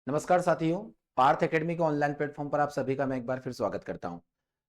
नमस्कार साथियों। पार्थ एकेडमी के ऑनलाइन प्लेटफॉर्म पर आप सभी का मैं एक बार फिर स्वागत करता हूं।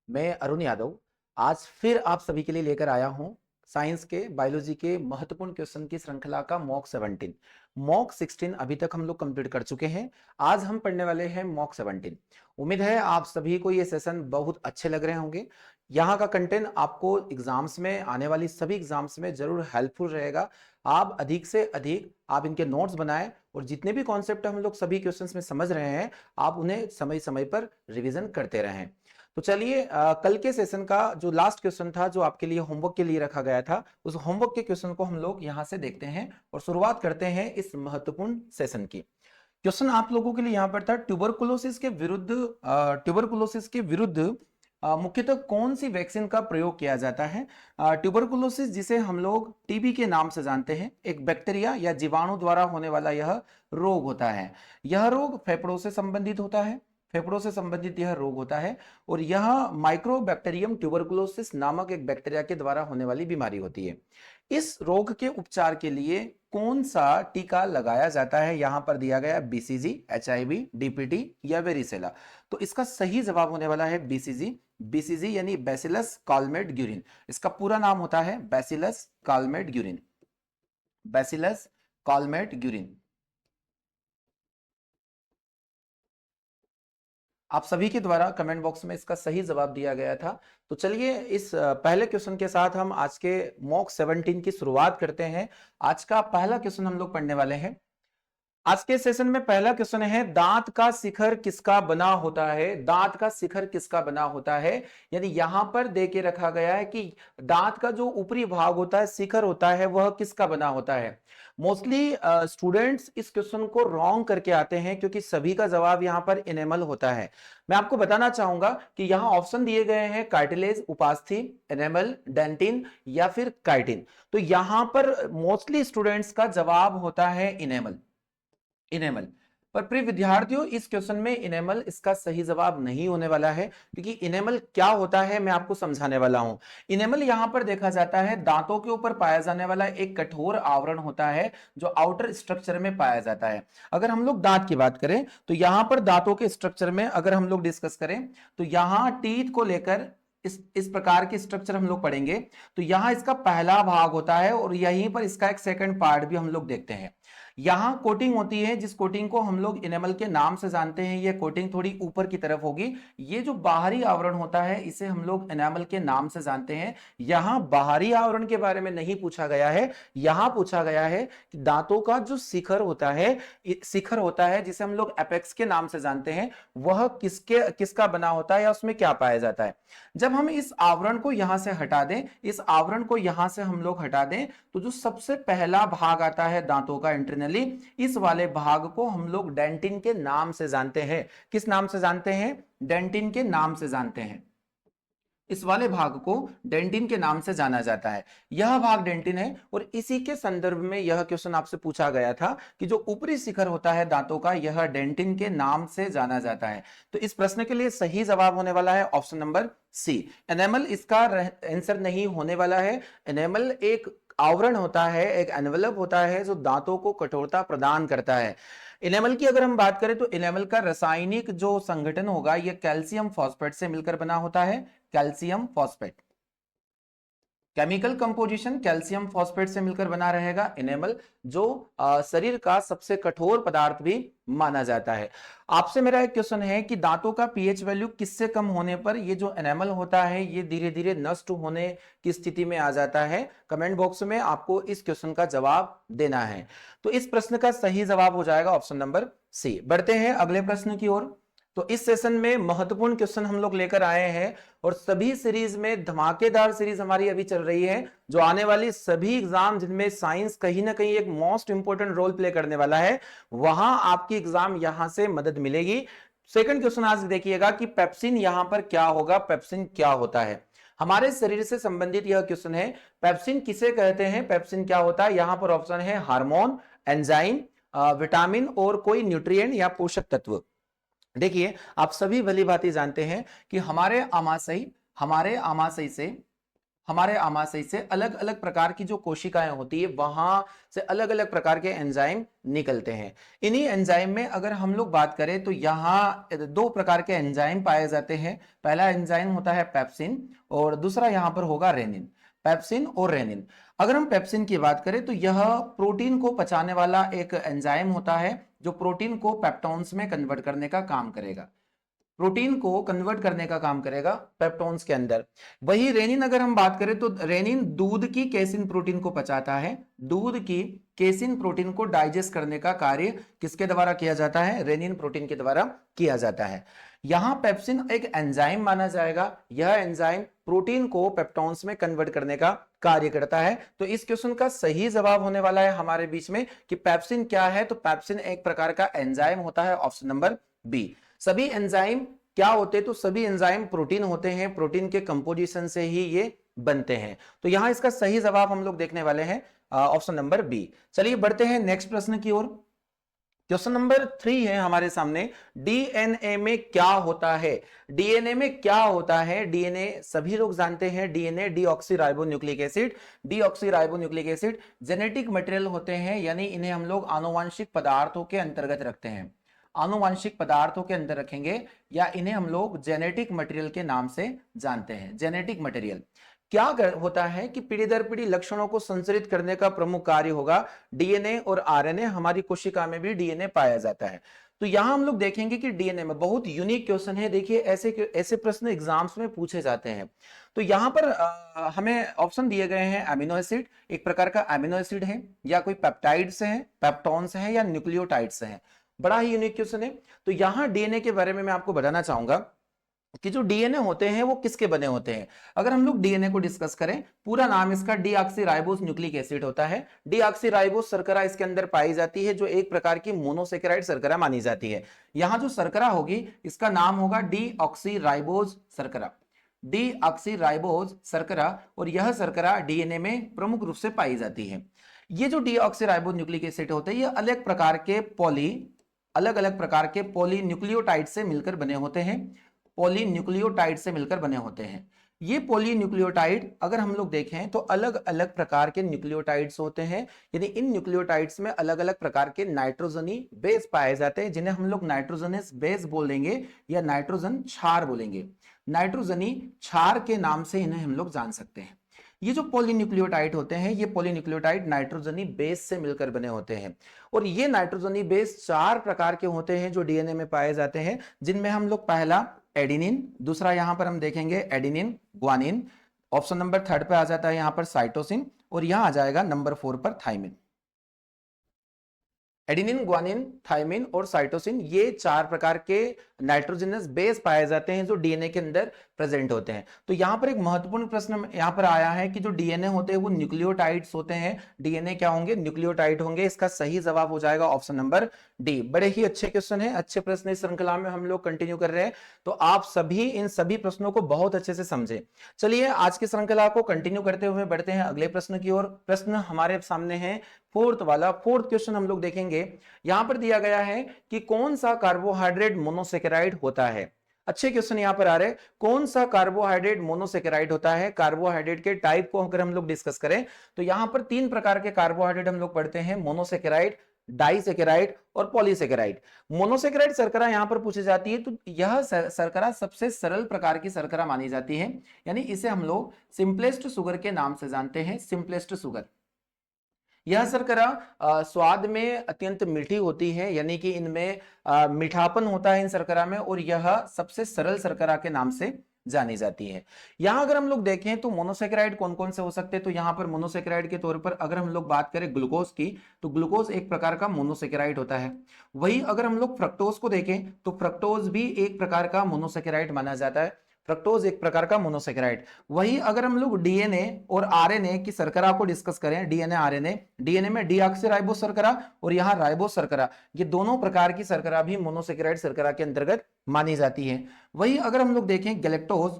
मैं अरुण यादव आज फिर आप सभी के लिए लेकर आया हूं साइंस के बायोलॉजी के महत्वपूर्ण क्वेश्चन की श्रृंखला का मॉक 17। मॉक 16 अभी तक हम लोग कंप्लीट कर चुके हैं। आज हम पढ़ने वाले हैं मॉक 17। उम्मीद है आप सभी को ये सेशन बहुत अच्छे लग रहे होंगे। यहाँ का कंटेंट आपको एग्जाम्स में आने वाली सभी एग्जाम्स में जरूर हेल्पफुल रहेगा। आप अधिक से अधिक आप इनके नोट्स बनाएं और जितने भी कॉन्सेप्ट हम लोग सभी क्वेश्चंस में समझ रहे हैं आप उन्हें समय समय पर रिवीजन करते रहें। तो चलिए कल के सेशन का जो लास्ट क्वेश्चन था जो आपके लिए होमवर्क के लिए रखा गया था उस होमवर्क के क्वेश्चन को हम लोग यहां से देखते हैं और शुरुआत करते हैं इस महत्वपूर्ण सेशन की। क्वेश्चन आप लोगों के लिए यहां पर था ट्यूबरकुलोसिस के विरुद्ध मुख्यतः कौन सी वैक्सीन का प्रयोग किया जाता है। ट्यूबरकुलोसिस जिसे हम लोग टीबी के नाम से जानते हैं एक बैक्टीरिया या जीवाणु द्वारा होने वाला यह रोग होता है। यह रोग फेफड़ों से संबंधित होता है। फेफड़ों से संबंधित यह रोग होता है और यह माइक्रोबैक्टीरियम ट्यूबरकुलोसिस नामक एक बैक्टीरिया के द्वारा होने वाली बीमारी होती है। इस रोग के उपचार के लिए कौन सा टीका लगाया जाता है यहां पर दिया गया बीसीजी, एचआईवी, डीपीटी या वेरिसेला। तो इसका सही जवाब होने वाला है बीसीजी। बीसीजी यानी बैसिलस कॉलमेट ग्यूरिन। इसका पूरा नाम होता है bacillus Calmette Guerin. Bacillus Calmette Guerin. आप सभी के द्वारा कमेंट बॉक्स में इसका सही जवाब दिया गया था। तो चलिए इस पहले क्वेश्चन के साथ हम आज के मॉक 17 की शुरुआत करते हैं। आज का पहला क्वेश्चन हम लोग पढ़ने वाले हैं। आज के सेशन में पहला क्वेश्चन है दांत का शिखर किसका बना होता है। दांत का शिखर किसका बना होता है यानी यहां पर दे के रखा गया है कि दांत का जो ऊपरी भाग होता है शिखर होता है वह किसका बना होता है। मोस्टली स्टूडेंट्स इस क्वेश्चन को रॉन्ग करके आते हैं क्योंकि सभी का जवाब यहां पर इनेमल होता है। मैं आपको बताना चाहूंगा कि यहां ऑप्शन दिए गए हैं कार्टिलेज, उपास्थि, एनेमल, डेंटिन या फिर काइटिन। तो यहां पर मोस्टली स्टूडेंट्स का जवाब होता है इनेमल। इनेमल। पर प्रिय विद्यार्थियों इस क्वेश्चन में इनेमल इसका सही जवाब नहीं होने वाला है क्योंकि इनेमल क्या होता है मैं आपको समझाने वाला हूं। इनेमल यहां पर देखा जाता है दांतों के ऊपर पाया जाने वाला एक कठोर आवरण होता है जो आउटर स्ट्रक्चर में पाया जाता है। अगर हम लोग दांत की बात करें तो यहां पर दांतों के स्ट्रक्चर में अगर हम लोग डिस्कस करें तो यहां टीथ को लेकर इस प्रकार के स्ट्रक्चर हम लोग पढ़ेंगे। तो यहां इसका पहला भाग होता है और यहीं पर इसका एक सेकंड पार्ट भी हम लोग देखते हैं। यहां कोटिंग होती है जिस कोटिंग को हम लोग इनेमल के नाम से जानते हैं। यह कोटिंग थोड़ी ऊपर की तरफ होगी। ये जो बाहरी आवरण होता है इसे हम लोग एनामल के नाम से जानते हैं। यहां बाहरी आवरण के बारे में नहीं पूछा गया है। यहां पूछा गया है कि दांतों का जो शिखर होता है जिसे हम लोग एपेक्स के नाम से जानते हैं वह किसका बना होता है या उसमें क्या पाया जाता है। जब हम इस आवरण को यहां से हटा दें, इस आवरण को यहां से हम लोग हटा दें तो जो सबसे पहला भाग आता है दांतों का इंटरनली, इस वाले भाग को हम लोग डेंटिन के नाम से जानते हैं। किस नाम से जानते हैं? डेंटिन के नाम से जानते हैं। इस वाले भाग को डेंटिन के नाम से जाना जाता है। यह भाग डेंटिन है और इसी के संदर्भ में यह क्वेश्चन आपसे पूछा गया था कि जो ऊपरी शिखर होता है दांतों का यह डेंटिन के नाम से जाना जाता है। तो इस प्रश्न के लिए सही जवाब होने वाला है ऑप्शन नंबर सी। एनेमल इसका आंसर नहीं होने वाला है। एनेमल एक आवरण होता है, एक एनवेलप होता है जो दांतों को कठोरता प्रदान करता है। इनेमल की अगर हम बात करें तो इनेमल का रासायनिक जो संगठन होगा यह कैल्शियम फॉस्फेट से मिलकर बना होता है। Calcium phosphate chemical composition calcium phosphate से मिलकर बना रहेगा इनेमल, जो शरीर का सबसे कठोर पदार्थ भी माना जाता है। आपसे मेरा एक क्वेश्चन है कि दांतों का पीएच वैल्यू किससे कम होने पर ये जो एनेमल होता है ये धीरे धीरे नष्ट होने की स्थिति में आ जाता है। कमेंट बॉक्स में आपको इस क्वेश्चन का जवाब देना है। तो इस प्रश्न का सही जवाब हो जाएगा ऑप्शन नंबर सी। बढ़ते हैं अगले प्रश्न की ओर। तो इस सेशन में महत्वपूर्ण क्वेश्चन हम लोग लेकर आए हैं और सभी सीरीज में धमाकेदार सीरीज हमारी अभी चल रही है जो आने वाली सभी एग्जाम जिनमें साइंस कहीं ना कहीं एक मोस्ट इंपोर्टेंट रोल प्ले करने वाला है वहां आपकी एग्जाम यहां से मदद मिलेगी। सेकंड क्वेश्चन आज देखिएगा कि पेप्सिन यहां पर क्या होगा, पेप्सिन क्या होता है। हमारे शरीर से संबंधित यह क्वेश्चन है। पेप्सिन किसे कहते हैं, पेप्सिन क्या होता है। यहां पर ऑप्शन है हार्मोन, एंजाइम, विटामिन और कोई न्यूट्रिएंट या पोषक तत्व। देखिए आप सभी भली भांति जानते हैं कि हमारे आमाशय से हमारे आमाशय से अलग अलग प्रकार की जो कोशिकाएं होती है वहां से अलग अलग प्रकार के एंजाइम निकलते हैं। इन्हीं एंजाइम में अगर हम लोग बात करें तो यहाँ दो प्रकार के एंजाइम पाए जाते हैं। पहला एंजाइम होता है पेप्सिन और दूसरा यहाँ पर होगा रेनिन। पेप्सिन और रेनिन, अगर हम पेप्सिन की बात करें तो यह प्रोटीन को पचाने वाला एक एंजाइम होता है जो प्रोटीन को पेप्टोन्स में कन्वर्ट करने का काम करेगा। प्रोटीन को कन्वर्ट करने का काम करेगा पेप्टोन्स के अंदर। वही रेनिन अगर हम बात करें तो रेनिन दूध की केसिन प्रोटीन को पचाता है। दूध की केसिन प्रोटीन को डाइजेस्ट करने का कार्य किसके द्वारा किया जाता है? रेनिन प्रोटीन के द्वारा किया जाता है। यहां पेप्सिन एक एंजाइम माना जाएगा। यह एंजाइम प्रोटीन को पेप्टोन्स में कन्वर्ट करने का कार्य करता है। तो इस क्वेश्चन का सही जवाब होने वाला है हमारे बीच में कि पेप्सिन क्या है, तो पेप्सिन एक प्रकार का एंजाइम होता है, ऑप्शन नंबर बी। सभी एंजाइम क्या होते हैं? तो सभी एंजाइम प्रोटीन होते हैं, प्रोटीन के कंपोजिशन से ही ये बनते हैं। तो यहां इसका सही जवाब हम लोग देखने वाले हैं ऑप्शन नंबर बी। चलिए बढ़ते हैं नेक्स्ट प्रश्न की ओर। क्वेश्चन नंबर 3 है हमारे सामने, डीएनए में क्या होता है? डीएनए में क्या होता है? डीएनए सभी लोग जानते हैं, DNA deoxyribonucleic acid. Deoxyribonucleic acid genetic material होते हैं, यानी इन्हें हम लोग आनुवांशिक पदार्थों के अंतर्गत रखते हैं। आनुवांशिक पदार्थों के अंदर रखेंगे या इन्हें हम लोग जेनेटिक मटेरियल के नाम से जानते हैं। जेनेटिक मटेरियल क्या होता है कि पीढ़ी दर पीढ़ी लक्षणों को संचरित करने का प्रमुख कार्य होगा। डीएनए और आरएनए, हमारी कोशिका में भी डीएनए पाया जाता है। तो यहां हम लोग देखेंगे कि डीएनए में बहुत यूनिक क्वेश्चन है। देखिए ऐसे ऐसे प्रश्न एग्जाम्स में पूछे जाते हैं। तो यहां पर हमें ऑप्शन दिए गए हैं, अमीनो एसिड एक प्रकार का अमीनो एसिड है, या कोई पेप्टाइड्स है, पेप्टोन्स है, या न्यूक्लियोटाइड्स है। बड़ा ही यूनिक क्वेश्चन है। तो यहां डीएनए के बारे में मैं आपको बताना चाहूंगा कि जो डीएनए होते हैं वो किसके बने होते हैं। अगर हम लोग डीएनए को डिस्कस करें, पूरा नाम इसका डीऑक्सीराइबोस न्यूक्लिक एसिड होता है। डीऑक्सीराइबोस शर्करा इसके अंदर पाई जाती है, जो एक प्रकार की मोनोसेकेराइड शर्करा मानी जाती है। यहां जो शर्करा होगी इसका नाम होगा डीऑक्सीराइबोस शर्करा। डीऑक्सीराइबोस शर्करा, और यह शर्करा डीएनए में प्रमुख रूप से पाई जाती है। ये जो डीऑक्सीराइबोस न्यूक्लिक एसिड होते हैं, ये अलग अलग प्रकार के पॉलीन्यूक्लियोटाइड से मिलकर बने होते हैं। पॉलीन्यूक्लियोटाइड से मिलकर बने होते हैं। ये पॉलीन्यूक्लियोटाइड अगर हम लोग देखें तो अलग अलग प्रकार के न्यूक्लियोटाइड्स होते हैं, यानी इन न्यूक्लियोटाइड्स में अलग अलग प्रकार के नाइट्रोजनी बेस पाए जाते हैं, जिन्हें हम लोग नाइट्रोजनस बेस बोलेंगे या नाइट्रोजन क्षार बोलेंगे। नाइट्रोजनी क्षार के नाम से इन्हें हम लोग जान सकते हैं। ये जो पॉलीन्यूक्लियोटाइड होते हैं, ये पॉलीन्यूक्लियोटाइड नाइट्रोजनी बेस से मिलकर बने होते हैं। और ये नाइट्रोजनी बेस 4 प्रकार के होते हैं जो डीएनए में पाए जाते हैं, जिनमें हम लोग पहला एडिनिन, दूसरा यहां पर हम देखेंगे एडिनिन ग्वानिन, ऑप्शन नंबर 3 पे आ जाता है यहां पर साइटोसिन, और यहां आ जाएगा नंबर 4 पर थाइमिन। एडिनिन, ग्वानिन, थाइमिन और साइटोसिन, ये 4 प्रकार के नाइट्रोजनस बेस पाए जाते हैं जो डीएनए के अंदर प्रेजेंट होते हैं। तो यहां पर एक महत्वपूर्ण प्रश्न यहां पर आया है कि जो डीएनए होते हैं वो न्यूक्लियोटाइड्स होते हैं। डीएनए क्या होंगे? न्यूक्लियोटाइड होंगे। इसका सही जवाब हो जाएगा ऑप्शन नंबर डी। बड़े ही अच्छे क्वेश्चन है, अच्छे प्रश्न इस श्रृंखला में हम लोग कंटिन्यू कर रहे हैं, तो आप सभी इन सभी प्रश्नों को बहुत अच्छे से समझे। चलिए आज की श्रृंखला को कंटिन्यू करते हुए बढ़ते हैं अगले प्रश्न की ओर। प्रश्न हमारे सामने है फोर्थ क्वेश्चन हम लोग देखेंगे। यहां पर दिया गया है कि कौन सा कार्बोहाइड्रेट मोनोसेकेराइड होता है। अच्छे क्वेश्चन यहां पर आ रहे हैं। कौन सा कार्बोहाइड्रेट मोनोसेकेराइड होता है? कार्बोहाइड्रेट के टाइप को अगर हम लोग डिस्कस करें तो यहां पर 3 प्रकार के कार्बोहाइड्रेट हम लोग पढ़ते हैं, मोनोसेकेराइड, डाइसेकेराइड और पॉलीसेकेराइड। मोनोसेकेराइड शर्करा यहां पर पूछी जाती है, तो यह शर्करा सबसे सरल प्रकार की शर्करा मानी जाती है, यानी इसे हम लोग सिंपलेस्ट शुगर के नाम से जानते हैं, सिंपलेस्ट शुगर। यह शर्करा स्वाद में अत्यंत मीठी होती है, यानी कि इनमें मीठापन होता है इन शर्करा में, और यह सबसे सरल शर्करा के नाम से जानी जाती है। यहां अगर हम लोग देखें तो मोनोसेकेराइड कौन कौन से हो सकते हैं, तो यहां पर मोनोसेकेराइड के तौर पर अगर हम लोग बात करें ग्लूकोज की, तो ग्लूकोज एक प्रकार का मोनोसेकेराइड होता है। वही अगर हम लोग फ्रक्टोज को देखें तो फ्रक्टोज भी एक प्रकार का मोनोसेकेराइड माना जाता है। फ्रक्टोज एक प्रकार का मोनोसेकेराइड। वही अगर हम लोग डीएनए और आरएनए की शर्करा को डिस्कस करें, डीएनए आरएनए, डीएनए में डीऑक्सीराइबोस शर्करा और यहाँ राइबोस शर्करा, ये दोनों प्रकार की शर्करा भी मोनोसेकेराइड शर्करा के अंतर्गत मानी जाती है। वही अगर हम लोग देखें गैलेक्टोज,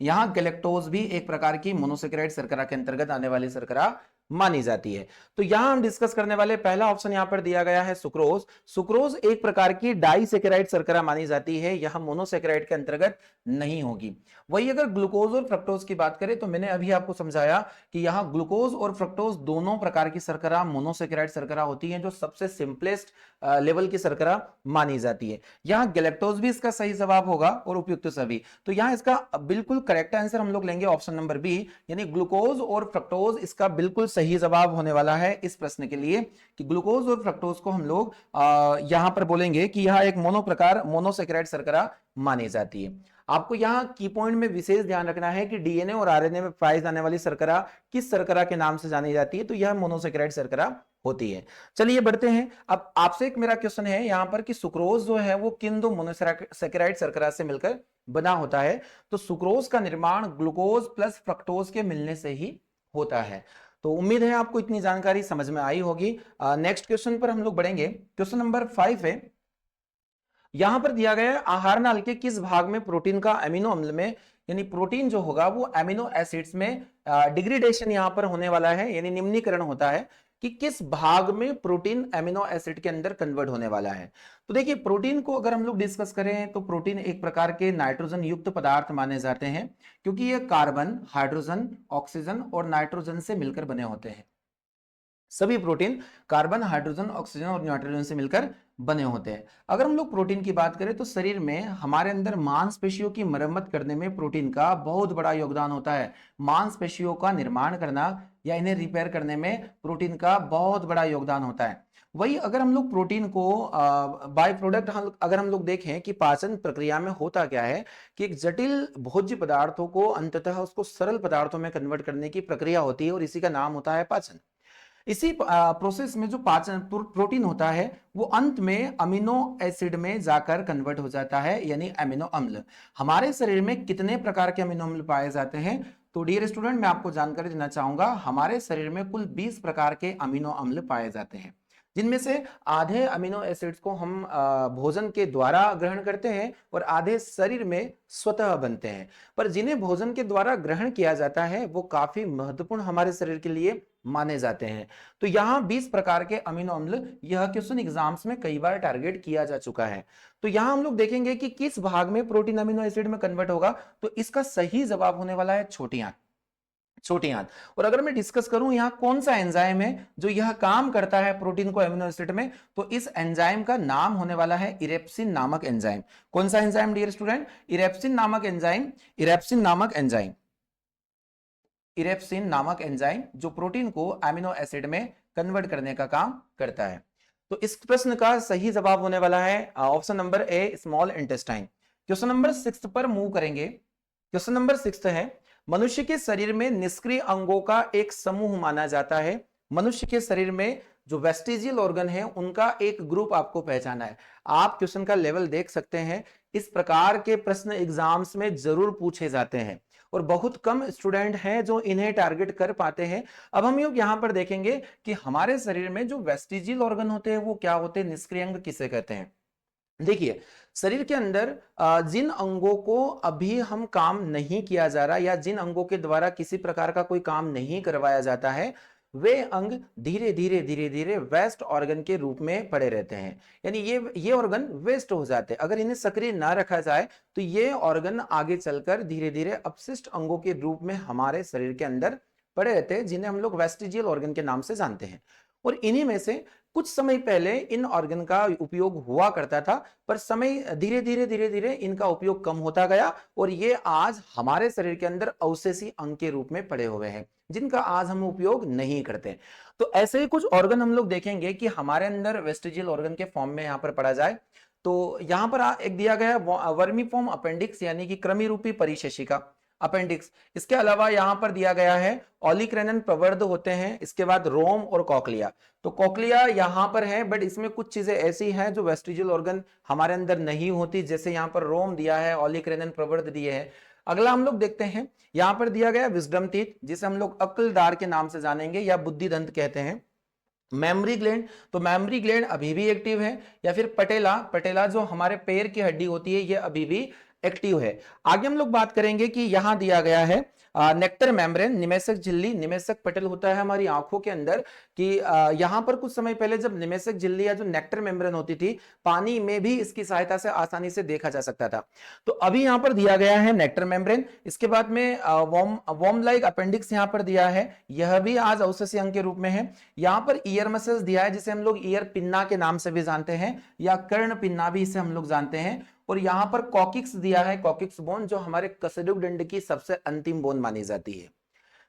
यहाँ गैलेक्टोज भी एक प्रकार की मोनोसेकेराइड शर्करा के अंतर्गत आने वाली शर्करा मानी जाती है। तो यहां हम डिस्कस करने वाले पहला ऑप्शन यहां पर दिया गया है सुक्रोज। सुक्रोज एक प्रकार की डाइसेकेराइड शर्करा मानी जाती है, यह मोनोसेकेराइड के अंतर्गत नहीं होगी। वही अगर ग्लूकोज और फ्रक्टोज की बात करें तो मैंने अभी आपको समझाया कि यहां ग्लूकोज और फ्रक्टोज दोनों प्रकार की शर्करा मोनोसेकेराइड शर्करा होती है, जो सबसे सिंपलेस्ट लेवल की शर्करा मानी जाती है। यहां गैलेक्टोज भी इसका सही जवाब होगा और उपयुक्त सभी। तो यहां इसका बिल्कुल करेक्ट आंसर हम लोग लेंगे ऑप्शन नंबर बी, यानी ग्लूकोज और फ्रक्टोज इसका बिल्कुल सही जवाब होने वाला है इस प्रश्न के लिए, कि ग्लूकोज और फ्रक्टोज को हम लोग यहां पर बोलेंगे कि यह एक मोनोसेकेराइड शर्करा मानी जाती है। आपको यहां की पॉइंट में विशेष ध्यान रखना है कि डीएनए और आरएनए में पाई जाने वाली शर्करा किस शर्करा के नाम से जानी जाती है, तो यह मोनोसेकेराइड शर्करा होती है। चलिए बढ़ते हैं। अब आपसे एक मेरा क्वेश्चन है यहां पर कि सुक्रोज जो है वो किन दो मोनोसेकेराइड शर्करा से मिलकर बना होता है, तो सुक्रोज का निर्माण ग्लूकोज प्लस फ्रक्टोज के मिलने से ही होता है। तो उम्मीद है आपको इतनी जानकारी समझ में आई होगी। नेक्स्ट क्वेश्चन पर हम लोग बढ़ेंगे। क्वेश्चन नंबर 5 है, यहां पर दिया गया है आहार नाल के किस भाग में प्रोटीन का अमीनो अम्ल में, यानी प्रोटीन जो होगा वो अमीनो एसिड्स में डिग्रेडेशन यहां पर होने वाला है, यानी निम्नीकरण होता है कि किस भाग में प्रोटीन अमीनो एसिड के अंदर कन्वर्ट होने वाला है। तो देखिए प्रोटीन को अगर हम लोग डिस्कस करें तो प्रोटीन एक प्रकार के नाइट्रोजन युक्त पदार्थ माने जाते हैं, क्योंकि ये कार्बन, हाइड्रोजन, ऑक्सीजन और नाइट्रोजन से मिलकर बने होते हैं। सभी प्रोटीन कार्बन, हाइड्रोजन, ऑक्सीजन और नाइट्रोजन से मिलकर बने होते हैं। अगर हम लोग प्रोटीन की बात करें तो शरीर में हमारे अंदर मांसपेशियों की मरम्मत करने में प्रोटीन का बहुत बड़ा योगदान होता है। मांसपेशियों का निर्माण करना या इन्हें रिपेयर करने में प्रोटीन का बहुत बड़ा योगदान होता है। वही अगर हम लोग प्रोटीन को बाय प्रोडक्ट अगर हम लोग देखें कि पाचन प्रक्रिया में होता क्या है कि एक जटिल भोज्य पदार्थों को अंततः उसको सरल पदार्थों में कन्वर्ट करने की प्रक्रिया होती है और इसी का नाम होता है पाचन। इसी प्रोसेस में जो पाचन प्रोटीन होता है वो अंत में अमीनो एसिड में जाकर कन्वर्ट हो जाता है, यानी अमीनो अम्ल। हमारे शरीर में कितने प्रकार के अमीनो अम्ल पाए जाते हैं, तो डियर स्टूडेंट मैं आपको जानकारी देना चाहूंगा, हमारे शरीर में कुल 20 प्रकार के अमीनो अम्ल पाए जाते हैं, जिनमें से आधे अमीनो एसिड्स को हम भोजन के द्वारा ग्रहण करते हैं और आधे शरीर में स्वतः बनते हैं। पर जिन्हें भोजन के द्वारा ग्रहण किया जाता है वो काफी महत्वपूर्ण हमारे शरीर के लिए माने जाते हैं। तो यहाँ 20 प्रकार के अमीनो अम्ल, यह क्वेश्चन एग्जाम्स में कई बार टारगेट किया जा चुका है। तो यहाँ हम लोग देखेंगे कि किस भाग में प्रोटीन अमीनो एसिड में कन्वर्ट होगा, तो इसका सही जवाब होने वाला है छोटी आंत। छोटी आंत। और अगर मैं डिस्कस करूं यहां कौन सा एंजाइम है जो यह काम करता है प्रोटीन को अमीनो एसिड में, तो इस एंजाइम का नाम होने वाला है इरेप्सिन नामक एंजाइम। कौन सा एंजाइम डियर स्टूडेंट? इरेप्सिन नामक एंजाइम। इरेप्सिन नामक एंजाइम, इरेप्सिन नामक एंजाइम जो प्रोटीन को अमीनो एसिड में कन्वर्ट करने का काम करता है। तो इस प्रश्न का सही जवाब होने वाला है option number A, small intestine. Question number 6 पर मूव करेंगे। क्वेश्चन नंबर 6 है, मनुष्य के शरीर में निष्क्रिय अंगों का एक समूह माना जाता है। मनुष्य के शरीर में जो वेस्टिजियल ऑर्गन है उनका एक ग्रुप आपको पहचाना है। आप क्वेश्चन का लेवल देख सकते हैं, इस प्रकार के प्रश्न एग्जाम्स में जरूर पूछे जाते हैं और बहुत कम स्टूडेंट हैं जो इन्हें टारगेट कर पाते हैं। अब हम यहां पर देखेंगे कि हमारे शरीर में जो वेस्टिजियल ऑर्गन होते हैं वो क्या होते हैं, निष्क्रिय अंग किसे कहते हैं। देखिए शरीर के अंदर जिन अंगों को अभी हम काम नहीं किया जा रहा या जिन अंगों के द्वारा किसी प्रकार का कोई काम नहीं करवाया जाता है, वे अंग धीरे धीरे धीरे धीरे वेस्ट ऑर्गन के रूप में पड़े रहते हैं, यानी ये ऑर्गन वेस्ट हो जाते हैं। अगर इन्हें सक्रिय ना रखा जाए तो ये ऑर्गन आगे चलकर धीरे धीरे अपशिष्ट अंगों के रूप में हमारे शरीर के अंदर पड़े रहते हैं, जिन्हें हम लोग वेस्टिजियल ऑर्गन के नाम से जानते हैं। और इन्हीं में से कुछ समय पहले इन ऑर्गन का उपयोग हुआ करता था, पर समय धीरे धीरे धीरे धीरे इनका उपयोग कम होता गया और ये आज हमारे शरीर के अंदर अवशेषी अंग के रूप में पड़े हुए हैं, जिनका आज हम उपयोग नहीं करते। तो ऐसे ही कुछ ऑर्गन हम लोग देखेंगे कि हमारे अंदर वेस्टिजियल ऑर्गन के फॉर्म में यहां पर पढ़ा जाए। तो यहां पर एक दिया गया वर्मीफॉर्म अपेंडिक्स, यानी कि कृमि रूपी परिशेषिका अपेंडिक्स। इसके अलावा यहां पर दिया गया है ऑलिक्रेनन प्रवर्ध होते हैं, इसके बाद रोम और कॉकलिया। तो कॉकलिया यहां पर है, बट इसमें कुछ चीजें ऐसी हैं जो वेस्टिजियल ऑर्गन हमारे अंदर नहीं होती, जैसे यहां पर रोम दिया है, ऑलिक्रेनन प्रवर्ध दिए हैं। अगला हम लोग देखते हैं, यहां पर दिया गया विजडम टीथ, जिसे हम लोग अक्लदार के नाम से जानेंगे या बुद्धि दंत कहते हैं। मेमोरी ग्लैंड, तो मेमोरी ग्लैंड अभी भी एक्टिव है। या फिर पटेला, पटेला जो हमारे पैर की हड्डी होती है ये अभी भी एक्टिव है। आगे हम लोग बात करेंगे कि यहां दिया गया है नेक्टर मेम्ब्रेन, निमेशक झिल्ली, निमेशक पटल होता है हमारी आंखों के अंदर कि यहां पर कुछ समय पहले जब निमेशक झिल्ली या जो नेक्टर मेम्ब्रेन होती थी, पानी में भी इसकी सहायता से आसानी से देखा जा सकता था। तो अभी यहां पर दिया गया है नेक्टर मेम्ब्रेन। इसके बाद में वॉर्म लाइक अपेंडिक्स यहां पर दिया है, यह भी आज अवशेषीय अंग के रूप में है। यहां पर ईयर मसल्स दिया है जिसे हम लोग ईयर पिन्ना के नाम से भी जानते हैं या कर्ण पिन्ना भी इसे हम लोग जानते हैं। और यहां पर कॉकिक्स दिया है, कॉकिक्स बोन जो हमारे कसडुक की सबसे अंतिम बोन मानी जाती है।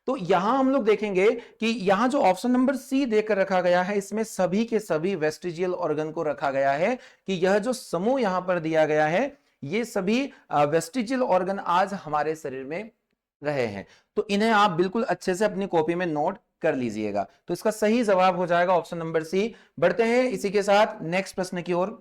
तो यहां हम लोग देखेंगे कि यहां जो ऑप्शन नंबर सी देकर रखा गया है, इसमें सभी के सभी वेस्टिजियल ऑर्गन को रखा गया है कि यह जो समूह यहां पर दिया गया है, ये सभी वेस्टिजियल ऑर्गन आज हमारे शरीर में रहे हैं। तो इन्हें आप बिल्कुल अच्छे से अपनी कॉपी में नोट कर लीजिएगा। तो इसका सही जवाब हो जाएगा ऑप्शन नंबर सी। बढ़ते हैं इसी के साथ नेक्स्ट प्रश्न की ओर।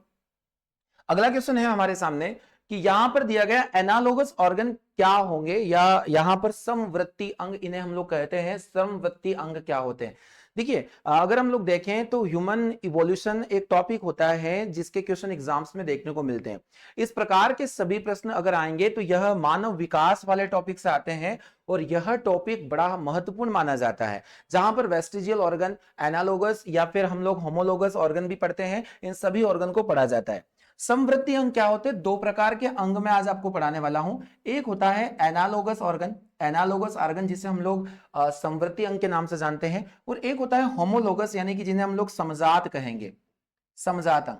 अगला क्वेश्चन है हमारे सामने कि यहां पर दिया गया एनालोगस ऑर्गन क्या होंगे, या यहां पर समवर्ती अंग इन्हें हम लोग कहते हैं। समवर्ती अंग क्या होते हैं? देखिए, अगर हम लोग देखें तो ह्यूमन इवोल्यूशन एक टॉपिक होता है जिसके क्वेश्चन एग्जाम्स में देखने को मिलते हैं। इस प्रकार के सभी प्रश्न अगर आएंगे तो यह मानव विकास वाले टॉपिक से आते हैं और यह टॉपिक बड़ा महत्वपूर्ण माना जाता है, जहां पर वेस्टिजियल ऑर्गन, एनालोगस या फिर हम लोग होमोलोगस ऑर्गन भी पढ़ते हैं, इन सभी ऑर्गन को पढ़ा जाता है। समवृत्ति अंग क्या होते हैं? दो प्रकार के अंग में आज आपको पढ़ाने वाला हूं। एक होता है एनालोगस ऑर्गन, एनालोगस ऑर्गन जिसे हम लोग समवृत्ति अंग के नाम से जानते हैं, और एक होता है होमोलोगस यानी कि जिन्हें हम लोग समजात कहेंगे। समजात अंग,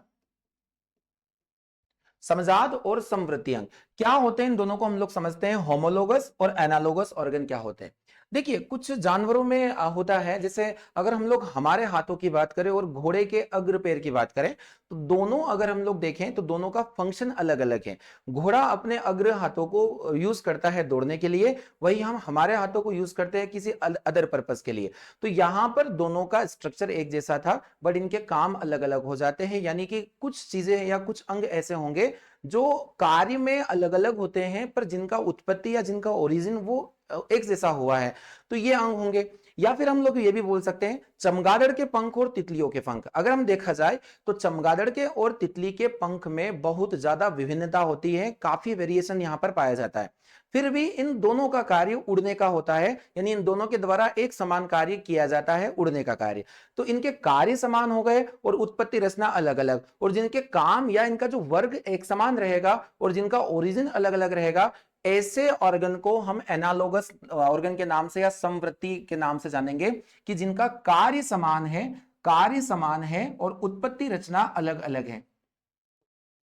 समजात और समवृत्ति अंग क्या होते हैं, इन दोनों को हम लोग समझते हैं। होमोलोगस और एनालोगस ऑर्गन क्या होते हैं? देखिए, कुछ जानवरों में होता है, जैसे अगर हम लोग हमारे हाथों की बात करें और घोड़े के अग्र पैर की बात करें, तो दोनों अगर हम लोग देखें तो दोनों का फंक्शन अलग अलग है। घोड़ा अपने अग्र हाथों को यूज करता है दौड़ने के लिए, वही हम हमारे हाथों को यूज करते हैं किसी अदर पर्पस के लिए। तो यहां पर दोनों का स्ट्रक्चर एक जैसा था, बट इनके काम अलग अलग हो जाते हैं, यानी कि कुछ चीजें या कुछ अंग ऐसे होंगे जो कार्य में अलग अलग होते हैं, पर जिनका उत्पत्ति या जिनका ओरिजिन वो एक जैसा हुआ है। तो ये अंग होंगे। या फिर हम लोग ये भी बोल सकते हैं चमगादड़ के पंख और तितलियों के पंख। अगर हम देखा जाए तो चमगादड़ के और तितली के पंख में बहुत ज्यादा विभिन्नता होती है, काफी वेरिएशन यहां पर पाया जाता है। फिर भी इन दोनों का कार्य उड़ने का होता है, यानी इन दोनों के द्वारा एक समान कार्य किया जाता है, उड़ने का कार्य। तो इनके कार्य समान हो गए और उत्पत्ति रचना अलग अलग, और जिनके काम या इनका जो वर्ग एक समान रहेगा और जिनका ओरिजिन अलग अलग रहेगा, ऐसे ऑर्गन को हम एनालोगस ऑर्गन के नाम से या समवृत्ति के नाम से जानेंगे, कि जिनका कार्य समान है, कार्य समान है और उत्पत्ति रचना अलग अलग है,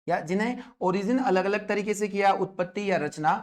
या जिन्हें ओरिजिन अलग अलग तरीके से किया, उत्पत्ति या रचना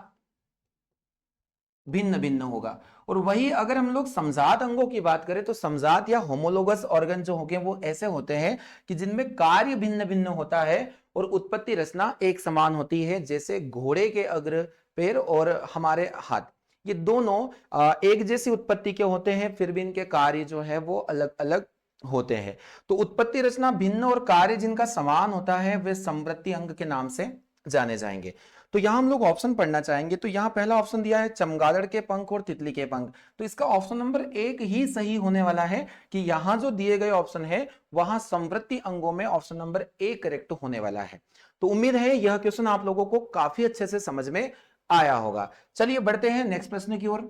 भिन्न भिन्न होगा। और वही अगर हम लोग समजात अंगों की बात करें तो समजात या होमोलोगस ऑर्गन जो होंगे वो ऐसे होते हैं कि जिनमें कार्य भिन्न भिन्न होता है और उत्पत्ति रचना एक समान होती है, जैसे घोड़े के अग्र पैर और हमारे हाथ, ये दोनों एक जैसी उत्पत्ति के होते हैं, फिर भी इनके कार्य जो है वो अलग अलग होते हैं। तो उत्पत्ति रचना भिन्न और कार्य जिनका समान होता है वे समवृत्ति अंग के नाम से जाने जाएंगे। तो यहां हम लोग ऑप्शन पढ़ना चाहेंगे। तो यहां पहला ऑप्शन दिया है चमगादड़ के पंख और तितली के पंख, तो इसका ऑप्शन नंबर एक ही सही होने वाला है कि यहां जो दिए गए ऑप्शन है वहां समवृत्ति अंगों में ऑप्शन नंबर एक करेक्ट होने वाला है। तो उम्मीद है यह क्वेश्चन आप लोगों को काफी अच्छे से समझ में आया होगा। चलिए बढ़ते हैं नेक्स्ट प्रश्न की ओर।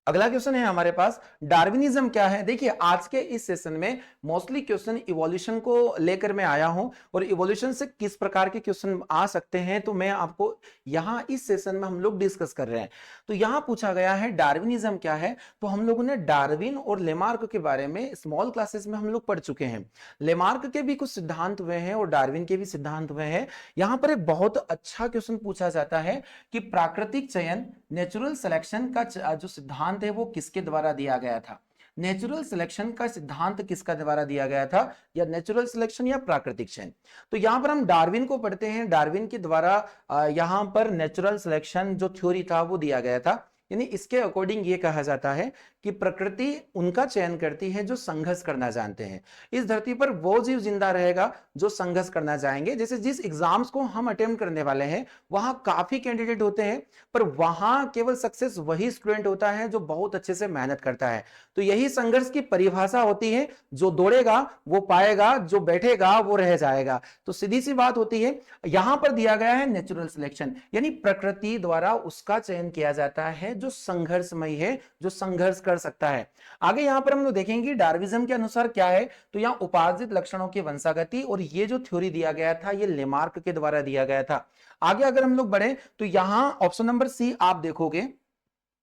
अगला क्वेश्चन है हमारे पास, डार्विनिज्म क्या है? देखिए, आज के इस सेशन में मोस्टली क्वेश्चन इवोल्यूशन को लेकर मैं आया हूं, और इवोल्यूशन से किस प्रकार के क्वेश्चन आ सकते हैं तो मैं आपको यहां इस सेशन में हम लोग डिस्कस कर रहे हैं। तो यहां पूछा गया है डार्विनिज्म क्या है, तो हम लोगों ने डार्विन और लेमार्क के बारे में स्मॉल क्लासेस में हम लोग पढ़ चुके हैं। लेमार्क के भी कुछ सिद्धांत हुए हैं और डार्विन के भी सिद्धांत हुए हैं। यहां पर एक बहुत अच्छा क्वेश्चन पूछा जाता है कि प्राकृतिक चयन, नेचुरल सिलेक्शन का जो सिद्धांत है वो किसके द्वारा दिया गया था? नेचुरल सिलेक्शन का सिद्धांत किसका द्वारा दिया गया था, या नेचुरल सिलेक्शन या प्राकृतिक चयन? तो यहां पर हम डार्विन को पढ़ते हैं। डार्विन के द्वारा यहां पर नेचुरल सिलेक्शन जो थ्योरी था वो दिया गया था। यानी इसके अकॉर्डिंग ये कहा जाता है कि प्रकृति उनका चयन करती है जो संघर्ष करना जानते हैं। इस धरती पर वो जीव जिंदा रहेगा जो संघर्ष करना चाहेंगे। जैसे जिस एग्जाम्स को हम अटेम्प्ट करने वाले हैं वहां काफी कैंडिडेट होते हैं, पर वहां केवल सक्सेस वही स्टूडेंट होता है जो बहुत अच्छे से मेहनत करता है। तो यही संघर्ष की परिभाषा होती है, जो दौड़ेगा वो पाएगा, जो बैठेगा वो रह जाएगा। तो सीधी सी बात होती है, यहां पर दिया गया है नेचुरल सिलेक्शन, यानी प्रकृति द्वारा उसका चयन किया जाता है जो संघर्षमय है, जो संघर्ष कर सकता है। आगे यहां पर हम लोग देखेंगे डार्विज्म के अनुसार क्या है। तो यहां उपार्जित लक्षणों की वंशागति, और ये जो थ्योरी दिया गया था ये लेमार्क के द्वारा दिया गया था। आगे अगर हम लोग बढ़े तो यहां ऑप्शन नंबर सी आप देखोगे,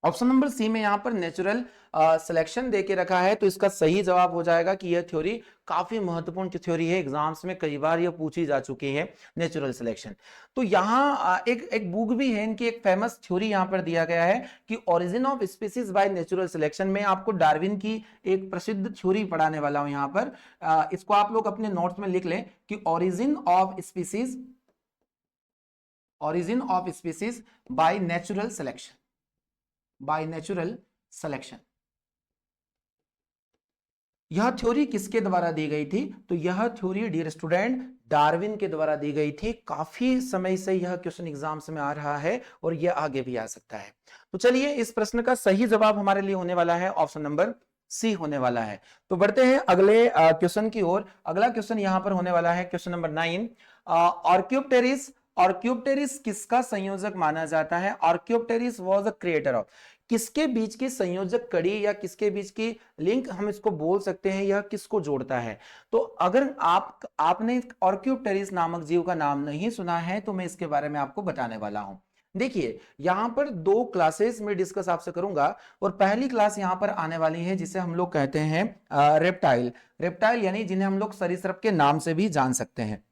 ऑप्शन नंबर सी में यहां पर नेचुरल सिलेक्शन देके रखा है। तो इसका सही जवाब हो जाएगा कि यह थ्योरी काफी महत्वपूर्ण थ्योरी है, एग्जाम्स में कई बार यह पूछी जा चुकी है, नेचुरल सिलेक्शन। तो यहां एक बुक भी है इनकी, एक फेमस थ्योरी यहां पर दिया गया है कि origin of species by natural selection में आपको डार्विन की एक प्रसिद्ध थ्योरी पढ़ाने वाला हूं यहां पर। इसको आप लोग अपने नोट्स में लिख लें कि origin of species, origin of species by natural selection, by natural selection. यह थ्योरी किसके द्वारा दी गई थी? तो यह थ्योरी डियर स्टूडेंट डार्विन के द्वारा दी गई थी। काफी समय से यह क्वेश्चन एग्जाम्स में आ रहा है और यह आगे भी आ सकता है। तो चलिए इस प्रश्न का सही जवाब हमारे लिए होने वाला है ऑप्शन नंबर सी होने वाला है। तो बढ़ते हैं अगले क्वेश्चन की ओर। अगला क्वेश्चन यहां पर होने वाला है क्वेश्चन नंबर 9। ऑर्क्योप्टेरिस, ऑर्क्योप्टेरिस किसका संयोजक माना जाता है? ऑर्क्योप्टेरिस वाज अ क्रिएटर ऑफ, किसके बीच की संयोजक कड़ी या किसके बीच की लिंक हम इसको बोल सकते हैं, यह किसको जोड़ता है? तो अगर आपने ऑर्क्योप्टेरिस नामक जीव का नाम नहीं सुना है तो मैं इसके बारे में आपको बताने वाला हूं। देखिए यहां पर दो क्लासेस में डिस्कस आपसे करूंगा, और पहली क्लास यहां पर आने वाली है जिसे हम लोग कहते हैं रेप्टाइल। रेप्टाइल यानी जिन्हें हम लोग सरीसृप के नाम से भी जान सकते हैं,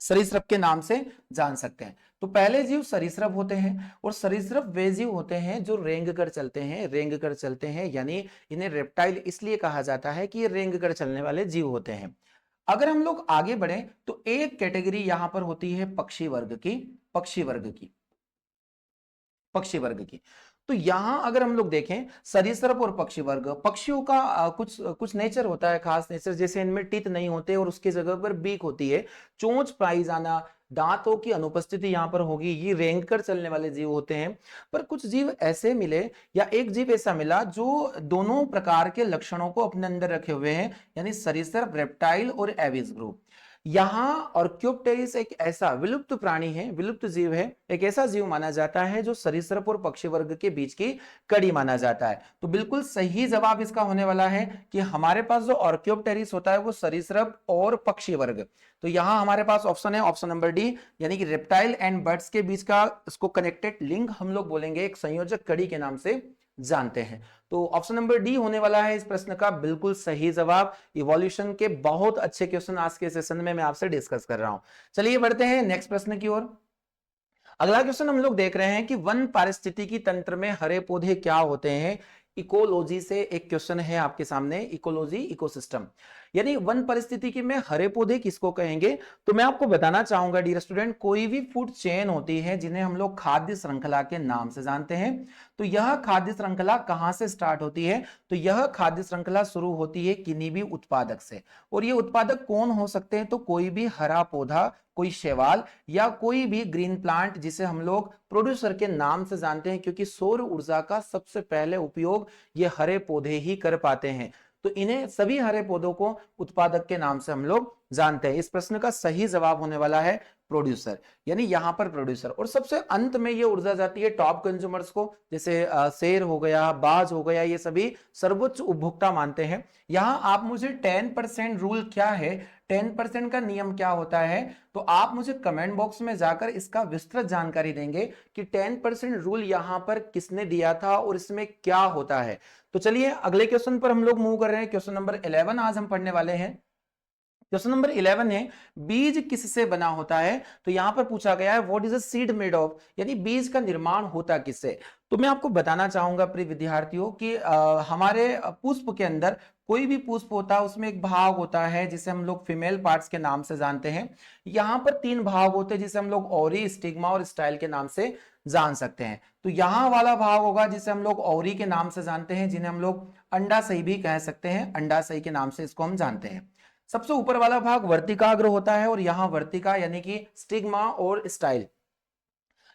सरीसृप के नाम से जान सकते हैं। तो पहले जीव सरीसृप होते हैं, और सरीसृप वे जीव होते हैं जो रेंग कर चलते हैं, रेंग कर चलते हैं, यानी इन्हें रेप्टाइल इसलिए कहा जाता है कि ये रेंग कर चलने वाले जीव होते हैं। अगर हम लोग आगे बढ़े तो एक कैटेगरी यहां पर होती है पक्षी वर्ग की, पक्षी वर्ग की, पक्षी वर्ग की। तो यहां अगर हम लोग देखें सरीसृप और पक्षी वर्ग, पक्षियों का कुछ कुछ नेचर होता है, खास नेचर, जैसे इनमें टीथ नहीं होते और उसकी जगह पर बीक होती है, चोंच पाई जाना, दांतों की अनुपस्थिति यहां पर होगी, ये रेंग कर चलने वाले जीव होते हैं। पर कुछ जीव ऐसे मिले या एक जीव ऐसा मिला जो दोनों प्रकार के लक्षणों को अपने अंदर रखे हुए हैं, यानी सरीसृप, रेप्टाइल और एविस ग्रुप। यहां ऑर्क्योप्टेरिस एक ऐसा विलुप्त प्राणी है, विलुप्त जीव है, एक ऐसा जीव माना जाता है जो सरीसृप और पक्षी वर्ग के बीच की कड़ी माना जाता है। तो बिल्कुल सही जवाब इसका होने वाला है कि हमारे पास जो ऑर्क्योप्टेरिस होता है वो सरीसृप और पक्षी वर्ग। तो यहां हमारे पास ऑप्शन है ऑप्शन नंबर डी, यानी कि रेप्टाइल एंड बर्ड्स के बीच का इसको कनेक्टेड लिंक हम लोग बोलेंगे, एक संयोजक कड़ी के नाम से जानते हैं। तो ऑप्शन नंबर डी होने वाला है इस प्रश्न का बिल्कुल सही जवाब। इवोल्यूशन के बहुत अच्छे क्वेश्चन आज के सेशन में मैं आपसे डिस्कस कर रहा हूं। चलिए बढ़ते हैं नेक्स्ट प्रश्न की ओर। अगला क्वेश्चन हम लोग देख रहे हैं कि वन पारिस्थितिकी तंत्र में हरे पौधे क्या होते हैं। इकोलॉजी से एक क्वेश्चन है आपके सामने, इकोलॉजी, इकोसिस्टम, यानी वन परिस्थितिकी में हरे पौधे किसको कहेंगे? तो मैं आपको बताना चाहूंगा डियर स्टूडेंट, कोई भी फूड चेन होती है जिन्हें हम लोग खाद्य श्रृंखला के नाम से जानते हैं। तो यह खाद्य श्रृंखला कहां से स्टार्ट होती है? तो यह खाद्य श्रृंखला शुरू होती है किन्हीं भी उत्पादक से, और ये उत्पादक कौन हो सकते हैं? तो कोई भी हरा पौधा, कोई शैवाल, या कोई भी ग्रीन प्लांट जिसे हम लोग प्रोड्यूसर के नाम से जानते हैं, क्योंकि सौर ऊर्जा का सबसे पहले उपयोग ये हरे पौधे ही कर पाते हैं। तो इन्हें सभी हरे पौधों को उत्पादक के नाम से हम लोग जानते हैं। इस प्रश्न का सही जवाब होने वाला है प्रोड्यूसर, यानी यहां पर प्रोड्यूसर। और सबसे अंत में ये ऊर्जा जाती है टॉप कंज्यूमर्स को, जैसे शेर हो गया, बाज हो गया, ये सभी सर्वोच्च उपभोक्ता मानते हैं। यहां आप मुझे 10% रूल क्या है, 10% का नियम क्या होता है, तो आप मुझे कमेंट बॉक्स में जाकर इसका विस्तृत जानकारी देंगे कि 10% रूल यहां पर किसने दिया था और इसमें क्या होता है। तो चलिए अगले क्वेश्चन पर हम लोग मूव कर रहे हैं। क्वेश्चन नंबर 11 आज हम पढ़ने वाले हैं। क्वेश्चन नंबर 11 है, बीज किससे बना होता है? तो यहां पर पूछा गया है what is a seed made of, यानी बीज का निर्माण होता किससे। तो मैं आपको बताना चाहूंगा प्रिय विद्यार्थियों कि हमारे पुष्प के अंदर कोई भी पुष्प होता है उसमें एक भाग होता है जिसे हम लोग फीमेल पार्ट्स के नाम से जानते हैं। यहाँ पर 3 भाग होते हैं जिसे हम लोग ओरी, स्टिग्मा और स्टाइल के नाम से जान सकते हैं। तो यहाँ वाला भाग होगा जिसे हम लोग ओरी के नाम से जानते हैं, जिन्हें हम लोग अंडाशय भी कह सकते हैं, अंडाशय के नाम से इसको हम जानते हैं। सबसे ऊपर वाला भाग वर्तिकाग्र होता है और यहाँ वर्तिका यानी कि स्टिग्मा और स्टाइल।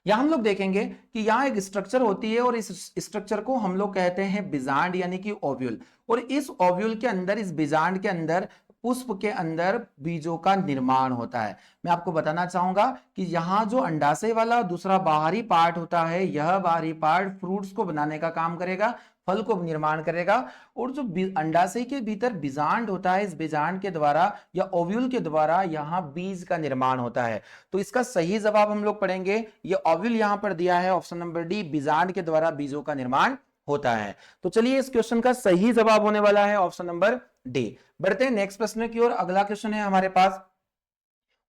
यहां हम लोग देखेंगे कि यहाँ एक स्ट्रक्चर होती है और इस स्ट्रक्चर को हम लोग कहते हैं बीजांड यानी कि ओव्यूल। और इस ओव्यूल के अंदर, इस बीजांड के अंदर, पुष्प के अंदर बीजों का निर्माण होता है। मैं आपको बताना चाहूंगा कि यहाँ जो अंडाशय वाला दूसरा बाहरी पार्ट होता है, यह बाहरी पार्ट फ्रूट्स को बनाने का काम करेगा, फल को निर्माण करेगा। और जो अंडाशय के भीतर बीजांड होता है, इस बीजांड के द्वारा या ओव्यूल के द्वारा यहाँ बीज का निर्माण होता है। तो इसका सही जवाब हम लोग पढ़ेंगे, ये ओव्यूल यहां पर दिया है ऑप्शन नंबर डी, बीजांड के द्वारा बीजों का निर्माण होता है। तो चलिए इस क्वेश्चन का सही जवाब होने वाला है ऑप्शन नंबर डी। बढ़ते हैं नेक्स्ट प्रश्न की ओर। अगला क्वेश्चन है हमारे पास,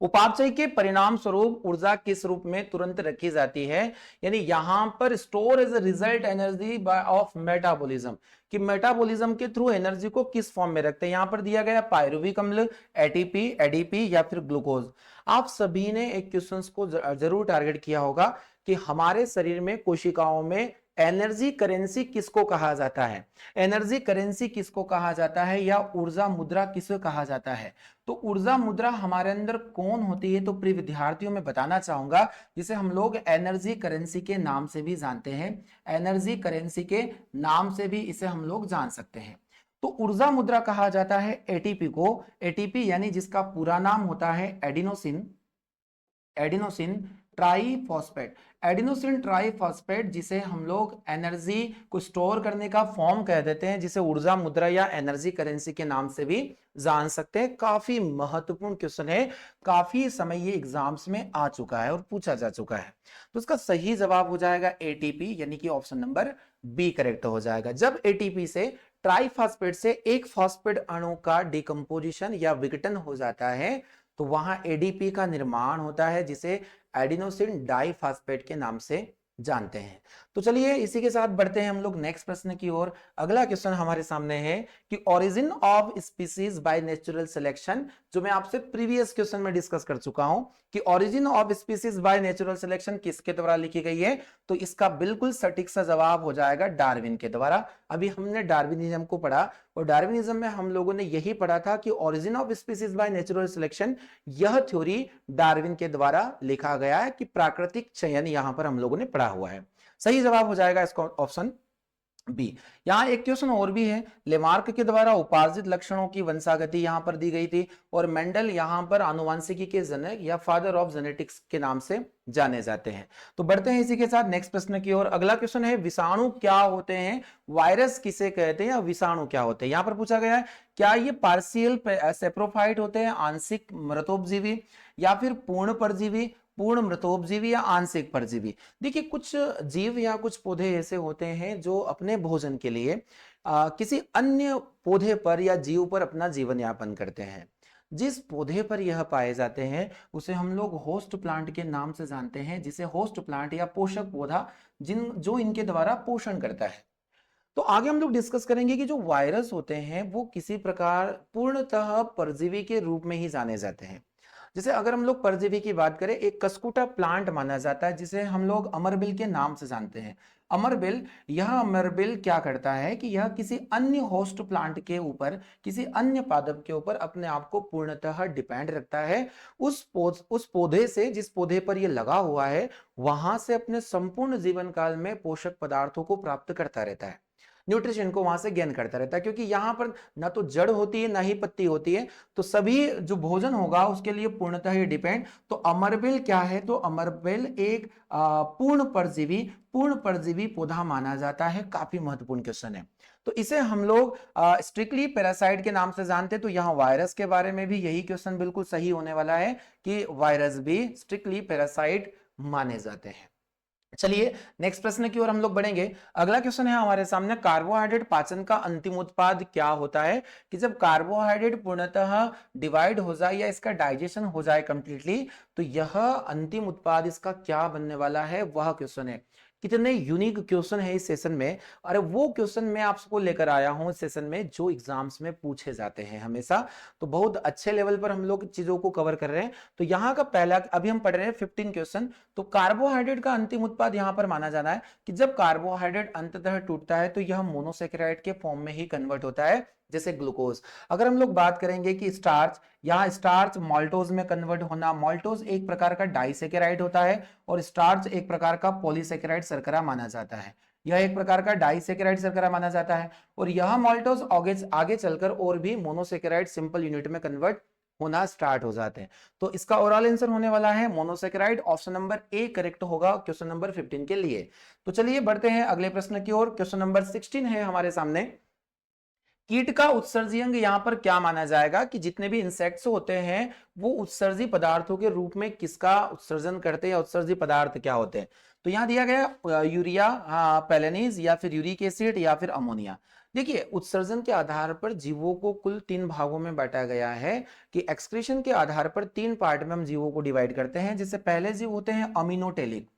उपापचय के परिणाम स्वरूप ऊर्जा किस रूप में तुरंत रखी जाती है? यानी यहां पर store as a result energy by of metabolism, कि मेटाबॉलिज्म के थ्रू एनर्जी को किस फॉर्म में रखते हैं। यहां पर दिया गया पायरुविक अम्ल, एटीपी, एडीपी या फिर ग्लूकोज। आप सभी ने एक क्वेश्चन को जरूर टारगेट किया होगा कि हमारे शरीर में, कोशिकाओं में एनर्जी करेंसी किसको कहा जाता है, एनर्जी करेंसी किसको कहा जाता है, या ऊर्जा मुद्रा किसको कहा जाता है। तो ऊर्जा मुद्रा हमारे अंदर कौन होती है? तो प्रिय विद्यार्थियों में बताना चाहूंगा जिसे हम लोग एनर्जी करेंसी के नाम से भी जानते हैं, एनर्जी करेंसी के नाम से भी इसे हम लोग जान सकते हैं। तो ऊर्जा मुद्रा कहा जाता है एटीपी को, एटीपी यानी जिसका पूरा नाम होता है adenosine, adenosine triphosphate, adenosine triphosphate, जिसे हम लोग एनर्जी को स्टोर करने का फॉर्म कह देते हैं, जिसे ऊर्जा मुद्रा या एनर्जी करेंसी के नाम से भी जान सकते हैं। काफी महत्वपूर्ण क्वेश्चन है, काफी समय ये एग्जाम्स में आ चुका है और पूछा जा चुका है। तो इसका सही जवाब हो जाएगा एटीपी, यानी कि ऑप्शन नंबर बी करेक्ट हो जाएगा। जब एटीपी से, ट्राइफॉस्फेट से एक फॉस्फेट अणु का डिकम्पोजिशन या विघटन हो जाता है तो वहां एडीपी का निर्माण होता है, जिसे एडिनोसिन डाइफॉस्फेट के नाम से जानते हैं। तो चलिए इसी के साथ बढ़ते हैं हम लोग नेक्स्ट प्रश्न की ओर। अगला क्वेश्चन हमारे सामने है कि origin of species by natural selection, जो मैं आपसे प्रीवियस क्वेश्चन में डिस्कस कर चुका हूं कि origin of species by natural selection किसके द्वारा लिखी गई है। तो इसका बिल्कुल सटीक सा जवाब हो जाएगा डार्विन के द्वारा। अभी हमने डार्विनिज्म को पढ़ा और डार्विनिज्म में हम लोगों ने यही पढ़ा था कि origin of species by natural selection, यह थ्योरी डार्विन के द्वारा लिखा गया है, कि प्राकृतिक चयन यहां पर हम लोगों ने पढ़ा हुआ है। सही जवाब हो जाएगा इसका ऑप्शन बी। यहां एक क्वेश्चन और भी है, लेमार्क के द्वारा उपार्जित लक्षणों की वंशागति यहां पर दी गई थी और मेंडल यहां पर आनुवंशिकी के जनक या फादर ऑफ जेनेटिक्स के नाम से जाने जाते हैं। तो बढ़ते हैं इसी के साथ नेक्स्ट प्रश्न की ओर। अगला क्वेश्चन है, विषाणु क्या होते हैं, वायरस किसे कहते हैं, या विषाणु क्या होते हैं। यहां पर पूछा गया है क्या ये पार्शियल सेप्रोफाइट होते हैं, आंशिक मृतोपजीवी, या फिर पूर्ण परजीवी, पूर्ण मृतोपजीवी, या आंशिक परजीवी। देखिए कुछ जीव या कुछ पौधे ऐसे होते हैं जो अपने भोजन के लिए किसी अन्य पौधे पर या जीव पर अपना जीवन यापन करते हैं। जिस पौधे पर यह पाए जाते हैं उसे हम लोग होस्ट प्लांट के नाम से जानते हैं, जिसे होस्ट प्लांट या पोषक पौधा जो इनके द्वारा पोषण करता है। तो आगे हम लोग डिस्कस करेंगे कि जो वायरस होते हैं वो किसी प्रकार पूर्णतः परजीवी के रूप में ही जाने जाते हैं। जैसे अगर हम लोग परजीवी की बात करें, एक कसकुटा प्लांट माना जाता है जिसे हम लोग अमरबिल के नाम से जानते हैं। अमरबिल, यह अमरबिल क्या करता है कि यह किसी अन्य होस्ट प्लांट के ऊपर, किसी अन्य पादप के ऊपर अपने आप को पूर्णतः डिपेंड रखता है। उस पौधे से, जिस पौधे पर यह लगा हुआ है, वहां से अपने संपूर्ण जीवन काल में पोषक पदार्थों को प्राप्त करता रहता है, न्यूट्रिशन को वहां से गेन करता रहता है, क्योंकि यहां पर ना तो जड़ होती है ना ही पत्ती होती है। तो सभी जो भोजन होगा उसके लिए पूर्णतः ही डिपेंड। तो अमरबेल क्या है? तो अमरबेल एक पूर्ण परजीवी पौधा माना जाता है। काफी महत्वपूर्ण क्वेश्चन है। तो इसे हम लोग स्ट्रिक्टली पैरासाइट के नाम से जानते हैं। तो यहाँ वायरस के बारे में भी यही क्वेश्चन बिल्कुल सही होने वाला है कि वायरस भी स्ट्रिक्टली पैरासाइट माने जाते हैं। चलिए नेक्स्ट प्रश्न की ओर हम लोग बढ़ेंगे। अगला क्वेश्चन है हमारे सामने, कार्बोहाइड्रेट पाचन का अंतिम उत्पाद क्या होता है? कि जब कार्बोहाइड्रेट पूर्णतः डिवाइड हो जाए या इसका डाइजेशन हो जाए कंप्लीटली, तो यह अंतिम उत्पाद इसका क्या बनने वाला है, वह क्वेश्चन है। कितने यूनिक क्वेश्चन है इस सेशन में। अरे वो क्वेश्चन मैं आपको लेकर आया हूं इस सेशन में जो एग्जाम्स में पूछे जाते हैं हमेशा। तो बहुत अच्छे लेवल पर हम लोग चीजों को कवर कर रहे हैं। तो यहाँ का पहला अभी हम पढ़ रहे हैं 15 क्वेश्चन। तो कार्बोहाइड्रेट का अंतिम उत्पाद यहां पर माना जाना है कि जब कार्बोहाइड्रेट अंततः टूटता है तो यह मोनोसेकेराइड के फॉर्म में ही कन्वर्ट होता है, जैसे ग्लूकोज। अगर हम लोग बात करेंगे कि स्टार्च, यहाँ स्टार्च माल्टोज में कन्वर्ट होना, माल्टोज एक प्रकार का डाइसेकेराइड होता है और स्टार्च एक प्रकार का पॉलीसेकेराइड शर्करा माना जाता है। यह एक प्रकार का डाइसेकेराइड शर्करा माना जाता है और यह माल्टोज आगे चलकर और भी मोनोसेकेराइड सिंपल यूनिट में कन्वर्ट होना स्टार्ट हो जाते हैं। तो इसका ओवरऑल आंसर होने वाला है monosaccharide. Option number A correct होगा क्वेश्चन नंबर 15 के लिए। तो चलिए बढ़ते हैं अगले प्रश्न की ओर। क्वेश्चन नंबर 16 है हमारे सामने। कीट का उत्सर्जी अंग यहां पर क्या माना जाएगा? कि जितने भी इंसेक्ट्स होते हैं वो उत्सर्जी पदार्थों के रूप में किसका उत्सर्जन करते हैं या उत्सर्जी पदार्थ क्या होते हैं? तो यहां दिया गया यूरिया, पेलेनीज या फिर यूरिक एसिड या फिर अमोनिया। देखिए उत्सर्जन के आधार पर जीवों को कुल 3 भागों में बांटा गया है कि एक्सक्रीशन के आधार पर 3 पार्ट में हम जीवों को डिवाइड करते हैं। जैसे पहले जीव होते हैं अमीनोटेलिक।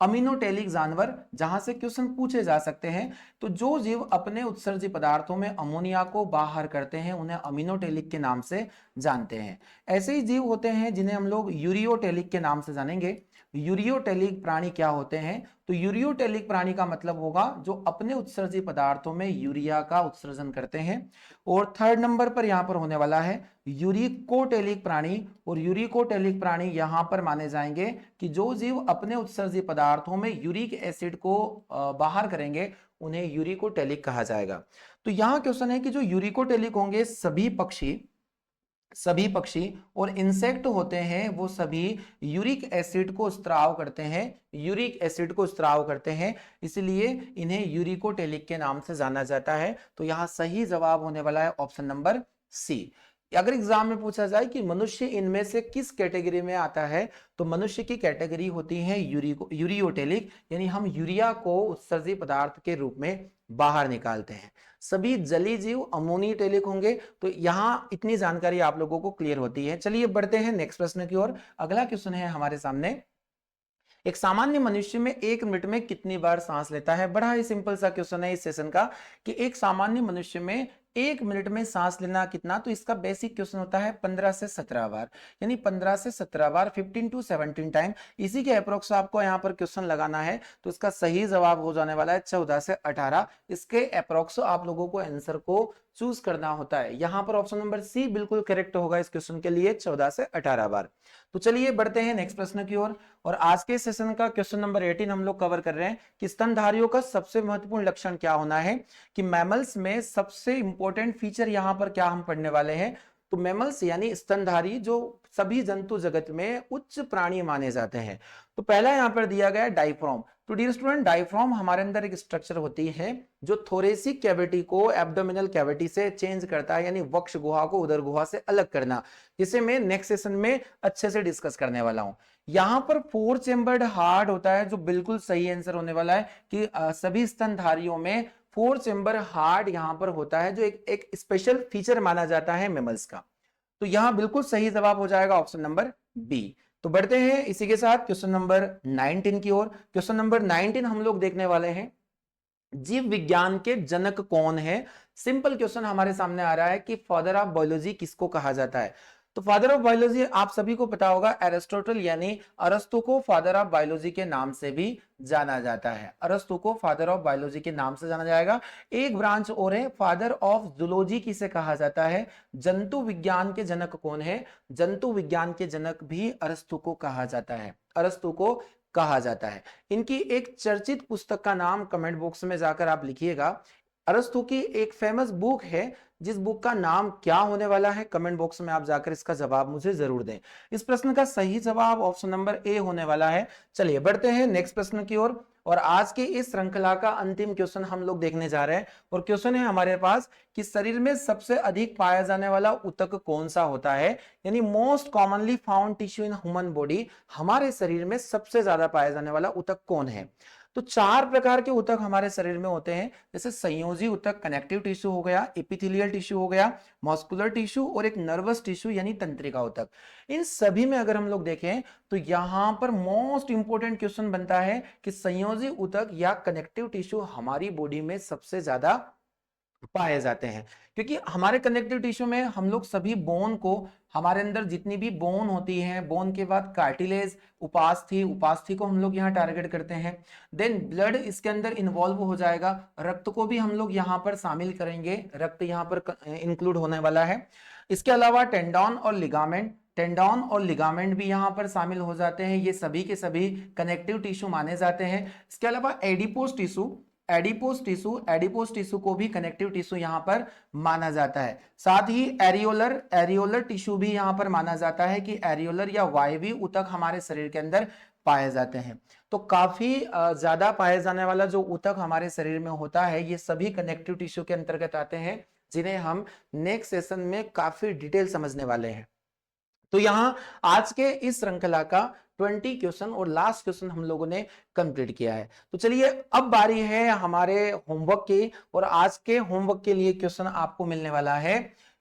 अमीनोटेलिक जानवर, जहां से क्वेश्चन पूछे जा सकते हैं। तो जो जीव अपने उत्सर्जी पदार्थों में अमोनिया को बाहर करते हैं उन्हें अमीनोटेलिक के नाम से जानते हैं। ऐसे ही जीव होते हैं जिन्हें हम लोग यूरियोटेलिक के नाम से जानेंगे। यूरियोटेलिक प्राणी क्या होते हैं? तो यूरियोटेलिक प्राणी का मतलब होगा जो अपने उत्सर्जी पदार्थों में यूरिया का उत्सर्जन करते हैं। और थर्ड नंबर पर यहां पर होने वाला है यूरिकोटेलिक प्राणी। और यूरिकोटेलिक प्राणी यहां पर माने जाएंगे कि जो जीव अपने उत्सर्जी पदार्थों में यूरिक एसिड को बाहर करेंगे उन्हें यूरिकोटेलिक कहा जाएगा। तो यहां क्वेश्चन है कि जो यूरिकोटेलिक होंगे सभी पक्षी और इंसेक्ट होते हैं वो सभी यूरिक एसिड को स्त्राव करते हैं, यूरिक एसिड को स्त्राव करते हैं, इसलिए इन्हें यूरिकोटेलिक के नाम से जाना जाता है। तो यहां सही जवाब होने वाला है ऑप्शन नंबर सी। अगर एग्जाम में पूछा जाए कि मनुष्य इनमें से किस कैटेगरी में आता है, तो मनुष्य की कैटेगरी होती है यूरियोटेलिक, यानी हम यूरिया को उत्सर्जी पदार्थ के रूप में बाहर निकालते हैं। सभी जलीय जीव अमोनियोटेलिक होंगे। तो यहां इतनी जानकारी आप लोगों को क्लियर होती है। चलिए बढ़ते हैं नेक्स्ट प्रश्न की ओर। अगला क्वेश्चन है हमारे सामने, एक सामान्य मनुष्य में 1 मिनट में कितनी बार सांस लेता है? बड़ा ही सिंपल सा क्वेश्चन है इस सेशन का कि एक सामान्य मनुष्य में 1 मिनट में सांस लेना कितना? तो इसका बेसिक क्वेश्चन होता है 15 से 17 बार, यानी 15 से 17 बार, 15 to 17 टाइम। इसी के अप्रोक्स आपको यहाँ पर क्वेश्चन लगाना है। तो इसका सही जवाब हो जाने वाला है 14 से 18। इसके अप्रोक्स आप लोगों को आंसर को चूज करना होता है। यहां पर ऑप्शन नंबर सी बिल्कुल करेक्ट होगा इस क्वेश्चन के लिए, 14 से 18 बार। तो चलिए बढ़ते हैं नेक्स्ट प्रश्न की ओर। और आज के सेशन का क्वेश्चन नंबर 18 हम लोग कवर कर रहे हैं कि स्तनधारियों का सबसे महत्वपूर्ण लक्षण क्या होना है। कि मैमल्स में सबसे इंपॉर्टेंट फीचर यहां पर क्या हम पढ़ने वाले हैं। तो मैमल्स यानी स्तनधारी जो सभी जंतु जगत में उच्च प्राणी माने जाते हैं। तो पहला यहां पर दिया गया डायफ्राम। तो डियर स्टूडेंट, डायफ्राम हमारे अंदर एक स्ट्रक्चर होती है जो थोरेसिक कैविटी को एब्डोमिनल कैविटी से चेंज करता है, यानी वक्ष गुहा को उदर गुहा से अलग करना, जिसे मैं नेक्स्ट सेशन में अच्छे से डिस्कस करने वाला हूं। यहां पर 4 चेम्बर्ड हार्ट होता है, जो बिल्कुल सही आंसर होने वाला है कि सभी स्तनधारियों में 4 चेम्बर हार्ट यहां पर होता है, जो एक स्पेशल फीचर माना जाता है मेमल्स का। तो यहां बिल्कुल सही जवाब हो जाएगा ऑप्शन नंबर बी। तो बढ़ते हैं इसी के साथ क्वेश्चन नंबर 19 की ओर। क्वेश्चन नंबर 19 हम लोग देखने वाले हैं, जीव विज्ञान के जनक कौन है? सिंपल क्वेश्चन हमारे सामने आ रहा है कि फादर ऑफ बायोलॉजी किसको कहा जाता है? तो फादर ऑफ बायोलॉजी आप सभी को पता होगा, एरिस्टोटल यानी अरस्तु को फादर ऑफ बायोलॉजी के नाम से भी जाना जाता है। अरस्तु को फादर ऑफ बायोलॉजी के नाम से जाना जाएगा। एक ब्रांच और है, फादर ऑफ जूलॉजी किसे कहा जाता है? जंतु विज्ञान के जनक कौन है? जंतु विज्ञान के जनक भी अरस्तु को कहा जाता है, अरस्तु को कहा जाता है। इनकी एक चर्चित पुस्तक का नाम कमेंट बॉक्स में जाकर आप लिखिएगा। अरस्तु की एक फेमस बुक है, जिस बुक का नाम क्या होने वाला है कमेंट बॉक्स में आप जाकर इसका जवाब मुझे जरूर दें। इस प्रश्न का सही जवाब ऑप्शन नंबर ए होने वाला है। चलिए बढ़ते हैं नेक्स्ट प्रश्न की ओर। और आज के इस श्रृंखला का अंतिम क्वेश्चन हम लोग देखने जा रहे हैं और क्वेश्चन है हमारे पास कि शरीर में सबसे अधिक पाया जाने वाला ऊतक कौन सा होता है, यानी most commonly found tissue in human body, हमारे शरीर में सबसे ज्यादा पाया जाने वाला ऊतक कौन है। तो 4 प्रकार के ऊतक हमारे शरीर में होते हैं, जैसे संयोजी ऊतक, कनेक्टिव टिश्यू हो गया, एपिथेलियल टिश्यू हो गया, मस्कुलर टिश्यू और एक नर्वस टिश्यू यानी तंत्रिका ऊतक। इन सभी में अगर हम लोग देखें तो यहां पर मोस्ट इंपोर्टेंट क्वेश्चन बनता है कि संयोजी ऊतक या कनेक्टिव टिश्यू हमारी बॉडी में सबसे ज्यादा पाए जाते हैं, क्योंकि हमारे कनेक्टिव टिश्यू में हम लोग सभी बोन को, हमारे अंदर जितनी भी बोन होती है, बोन के बाद कार्टिलेज, उपास्थि को हम लोग यहाँ टारगेट करते हैं। देन ब्लड इसके अंदर इन्वॉल्व हो जाएगा, रक्त को भी हम लोग यहाँ पर शामिल करेंगे, रक्त यहाँ पर इंक्लूड होने वाला है। इसके अलावा टेंडॉन और लिगामेंट भी यहाँ पर शामिल हो जाते हैं, ये सभी के सभी कनेक्टिव टिश्यू माने जाते हैं। इसके अलावा एडिपोज टिश्यू को भी कनेक्टिव टिश्यू यहां पर माना जाता है। साथ ही एरियोलर टिश्यू भी यहां पर माना जाता है कि एरियोलर या वायवीय ऊतक हमारे शरीर के अंदर पाए जाते हैं। तो काफी ज्यादा पाए जाने वाला जो ऊतक हमारे शरीर में होता है, ये सभी कनेक्टिव टिश्यू के अंतर्गत आते हैं, जिन्हें हम नेक्स्ट सेशन में काफी डिटेल समझने वाले हैं। तो यहां आज के इस श्रृंखला का 20 क्वेश्चन और लास्ट क्वेश्चन हम लोगों ने कंप्लीट किया है। तो चलिए अब बारी है हमारे होमवर्क की, और आज के होमवर्क के लिए क्वेश्चन आपको मिलने वाला है।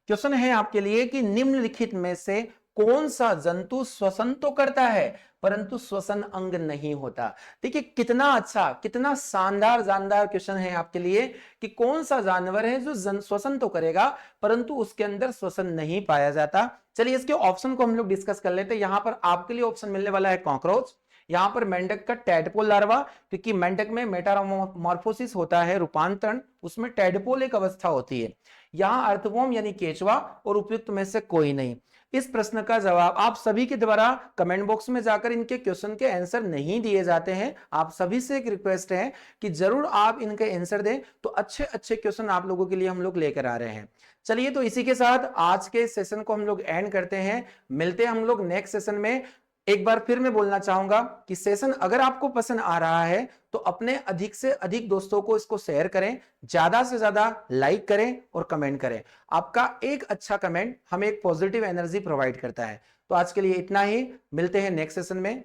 क्वेश्चन है आपके लिए कि निम्नलिखित में से कौन सा जंतु श्वसन तो करता है परंतु श्वसन अंग नहीं होता। देखिए कितना अच्छा, कितना शानदार क्वेश्चन है आपके लिए कि कौन सा जानवर है जो श्वसन तो करेगा परंतु उसके अंदर श्वसन नहीं पाया जाता। चलिए इसके ऑप्शन को हम लोग डिस्कस कर लेते हैं। यहां पर आपके लिए ऑप्शन मिलने वाला है कॉकरोच, यहां पर मेंढक का टैडपोल लार्वा, क्योंकि मेंढक में मेटामॉर्फोसिस होता है, रूपांतरण, उसमें टैडपोल एक अवस्था होती है। यहां अर्थवॉर्म यानी केचवा, और उपयुक्त में से कोई नहीं। इस प्रश्न का जवाब आप सभी के द्वारा कमेंट बॉक्स में जाकर, इनके क्वेश्चन के आंसर नहीं दिए जाते हैं, आप सभी से एक रिक्वेस्ट है कि जरूर आप इनके आंसर दें, तो अच्छे अच्छे क्वेश्चन आप लोगों के लिए हम लोग लेकर आ रहे हैं। चलिए तो इसी के साथ आज के सेशन को हम लोग एंड करते हैं, मिलते हैं हम लोग नेक्स्ट सेशन में। एक बार फिर मैं बोलना चाहूंगा कि सेशन अगर आपको पसंद आ रहा है तो अपने अधिक से अधिक दोस्तों को इसको शेयर करें, ज्यादा से ज्यादा लाइक करें और कमेंट करें। आपका एक अच्छा कमेंट हमें एक पॉजिटिव एनर्जी प्रोवाइड करता है। तो आज के लिए इतना ही, मिलते हैं नेक्स्ट सेशन में।